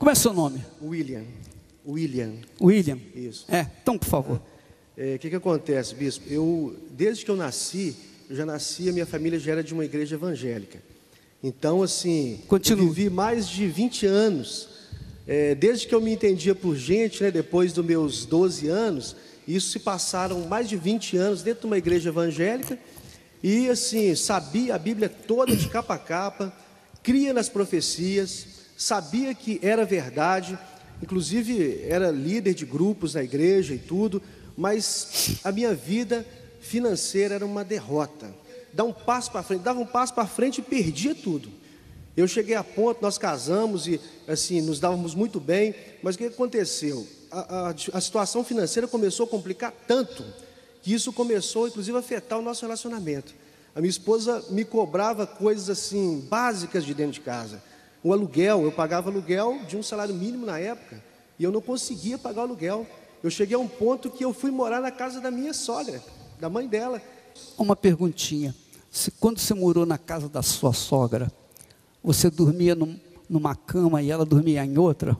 Como é seu nome? William. William. William? Isso. Então, por favor. O que acontece, bispo? Desde que eu nasci, a minha família já era de uma igreja evangélica. Então, assim, Continue. eu vivi mais de 20 anos. Desde que eu me entendia por gente, né, depois dos meus 12 anos, isso se passaram mais de 20 anos dentro de uma igreja evangélica. E, assim, sabia a Bíblia toda de capa a capa, cria nas profecias, sabia que era verdade, inclusive era líder de grupos na igreja e tudo, mas a minha vida financeira era uma derrota. Dava um passo para frente e perdia tudo. Eu cheguei a ponto, nós casamos e assim, nos dávamos muito bem, mas o que aconteceu? A situação financeira começou a complicar tanto, que isso começou inclusive a afetar o nosso relacionamento. A minha esposa me cobrava coisas assim, básicas de dentro de casa. O aluguel, eu pagava aluguel de um salário mínimo na época, e eu não conseguia pagar o aluguel. Eu cheguei a um ponto que eu fui morar na casa da minha sogra, da mãe dela. Uma perguntinha. Quando você morou na casa da sua sogra, você dormia numa cama e ela dormia em outra?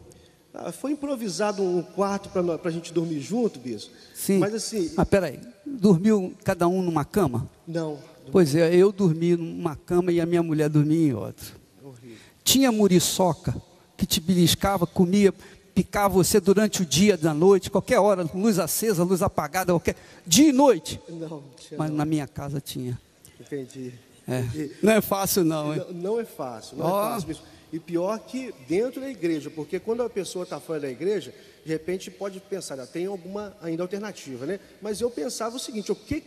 Foi improvisado um quarto para a gente dormir junto, bispo. Sim. Mas assim... Mas peraí, dormiu cada um numa cama? Não. Pois é, eu dormi numa cama e a minha mulher dormia em outra. Horrível. Tinha muriçoca que te beliscava, comia, picava você durante o dia, da noite, qualquer hora, luz acesa, luz apagada, dia e noite. Não, tinha. Mas na minha casa tinha. Entendi. Não é fácil não, hein? Não é fácil, não é fácil mesmo. E pior que dentro da igreja, porque quando a pessoa está fora da igreja, de repente pode pensar, tem alguma ainda alternativa, né? Mas eu pensava o seguinte, o que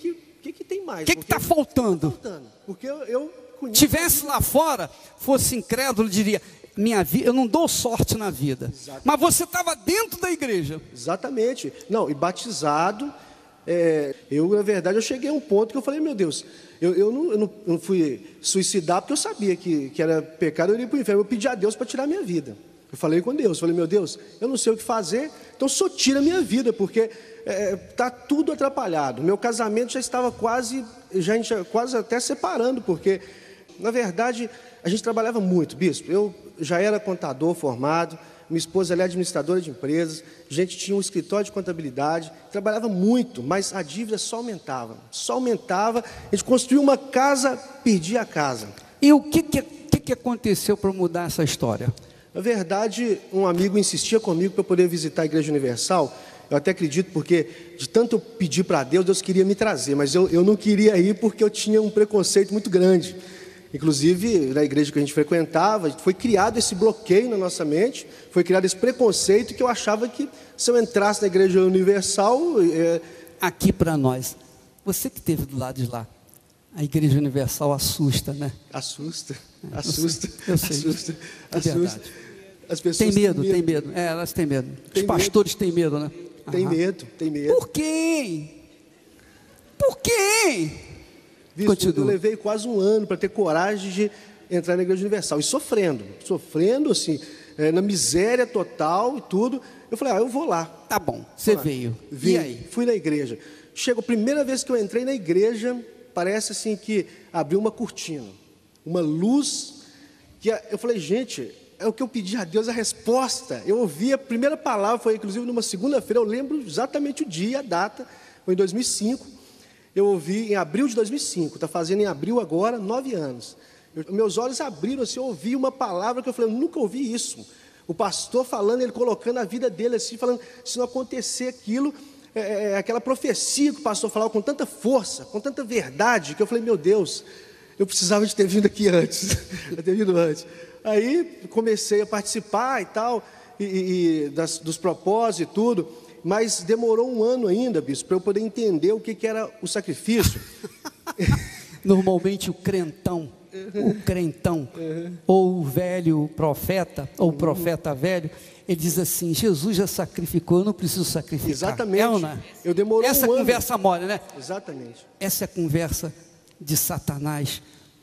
tem mais? O que está faltando? Porque eu conheço... Tivesse lá fora, fosse incrédulo, diria, minha vida, eu não dou sorte na vida. Exatamente. Mas você estava dentro da igreja. Exatamente. Não, e batizado, na verdade, eu cheguei a um ponto que eu falei, meu Deus, eu não fui suicidar porque eu sabia que era pecado, eu ia para o inferno, eu pedi a Deus para tirar a minha vida. Eu falei com Deus, falei, meu Deus, eu não sei o que fazer, então só tira a minha vida, porque está tudo atrapalhado. Meu casamento já estava quase até separando, porque, na verdade, a gente trabalhava muito, bispo. Eu já era contador formado, minha esposa ela é administradora de empresas, a gente tinha um escritório de contabilidade, trabalhava muito, mas a dívida só aumentava, a gente construiu uma casa, perdia a casa. E o que aconteceu para mudar essa história? Na verdade, um amigo insistia comigo para eu poder visitar a Igreja Universal. Eu até acredito porque, de tanto eu pedir para Deus, Deus queria me trazer, mas eu não queria ir porque eu tinha um preconceito muito grande. Inclusive, na igreja que a gente frequentava, foi criado esse bloqueio na nossa mente, foi criado esse preconceito que eu achava que se eu entrasse na Igreja Universal... Aqui para nós, você que esteve do lado de lá, a Igreja Universal assusta, né? Assusta. Eu sei. Assusta. As pessoas tem medo. Elas têm medo. Os pastores têm medo, né? Tem medo. Por quê? Bispo, eu levei quase um ano para ter coragem de entrar na Igreja Universal. E sofrendo assim, na miséria total e tudo. Eu falei, eu vou lá. Tá bom, você veio. Vim, e aí? Fui na igreja. Chegou a primeira vez que eu entrei na igreja, parece assim que abriu uma cortina, uma luz, que eu falei, gente, é o que eu pedi a Deus, a resposta. Eu ouvi a primeira palavra, foi inclusive numa segunda-feira, eu lembro exatamente o dia, a data, foi em 2005. Eu ouvi em abril de 2005, está fazendo em abril agora 9 anos. Meus olhos abriram assim, eu ouvi uma palavra que eu falei, eu nunca ouvi isso. O pastor falando, ele colocando a vida dele assim, falando, se não acontecer aquilo, aquela profecia que o pastor falava com tanta força, com tanta verdade, que eu falei, meu Deus, eu precisava de ter vindo aqui antes, Aí comecei a participar e tal, dos propósitos e tudo, mas demorou um ano ainda, bispo, para eu poder entender o que era o sacrifício. Normalmente o crentão, ou o velho profeta, ou o profeta velho, ele diz assim, Jesus já sacrificou, eu não preciso sacrificar. Exatamente. É ou não? Eu demorei Essa um ano. Conversa mole, né? Exatamente. Essa é a conversa de Satanás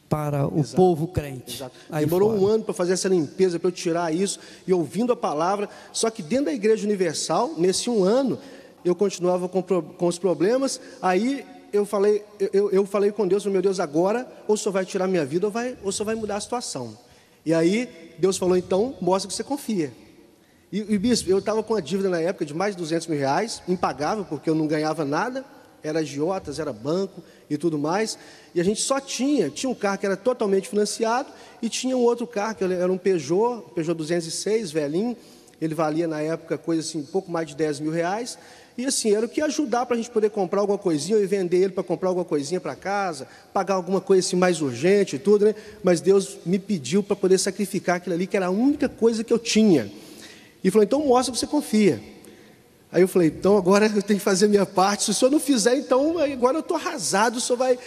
para o povo crente. Demorou um ano para fazer essa limpeza, para eu tirar isso, e ouvindo a palavra, só que dentro da Igreja Universal, nesse um ano, eu continuava com os problemas, aí eu falei com Deus, meu Deus, agora, ou o Senhor vai tirar minha vida, ou o Senhor vai mudar a situação. E aí, Deus falou, então, mostra que você confia. E bispo, eu estava com uma dívida na época de mais de R$200.000, impagável, porque eu não ganhava nada, era agiotas, era banco e tudo mais, e a gente só tinha um carro que era totalmente financiado, e tinha um outro carro, que era um Peugeot 206, velhinho, ele valia na época coisa assim, um pouco mais de R$10.000, e assim, era o que ia ajudar para a gente poder comprar alguma coisinha, ou vender ele para comprar alguma coisinha para casa, pagar alguma coisa assim mais urgente e tudo, né? Mas Deus me pediu para poder sacrificar aquilo ali, que era a única coisa que eu tinha. E falou, então mostra que você confia. Aí eu falei, então agora eu tenho que fazer a minha parte, se o senhor não fizer, então agora eu estou arrasado, o senhor vai,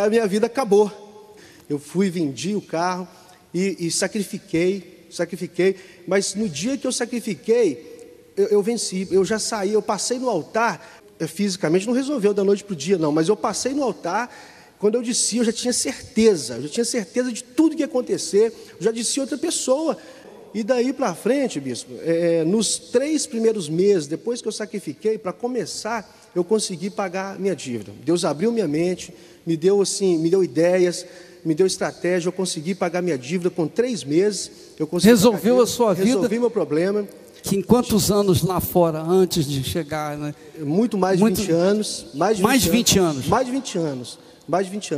a minha vida acabou. Eu fui, vendi o carro e sacrifiquei, mas no dia que eu sacrifiquei, eu venci, eu já saí, eu passei no altar, fisicamente não resolveu da noite para o dia não, mas eu passei no altar, quando eu desci eu já tinha certeza de tudo que ia acontecer, eu já desci outra pessoa. E daí para frente, bispo, nos 3 primeiros meses, depois que eu sacrifiquei, para começar, eu consegui pagar minha dívida. Deus abriu minha mente, me deu ideias, me deu estratégia, eu consegui pagar minha dívida com 3 meses. Eu consegui resolveu a sua vida? Resolvi meu problema. Que em quantos anos lá fora, antes de chegar, né? Muito mais de 20 anos. Mais de 20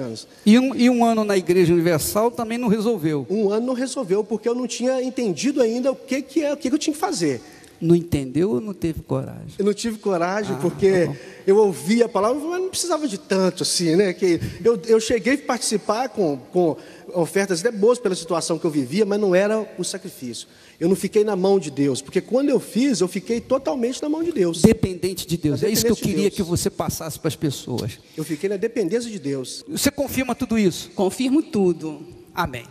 anos. E um ano na Igreja Universal também não resolveu? Um ano não resolveu, porque eu não tinha entendido ainda o que eu tinha que fazer. Não entendeu ou não teve coragem? Eu não tive coragem, porque eu ouvi a palavra, mas não precisava de tanto assim, né? Que eu cheguei a participar com ofertas até boas pela situação que eu vivia, mas não era o sacrifício. Eu não fiquei na mão de Deus, porque quando eu fiz, eu fiquei totalmente na mão de Deus. Dependente de Deus. É isso que eu queria que você passasse para as pessoas. Eu fiquei na dependência de Deus. Você confirma tudo isso? Confirmo tudo. Amém.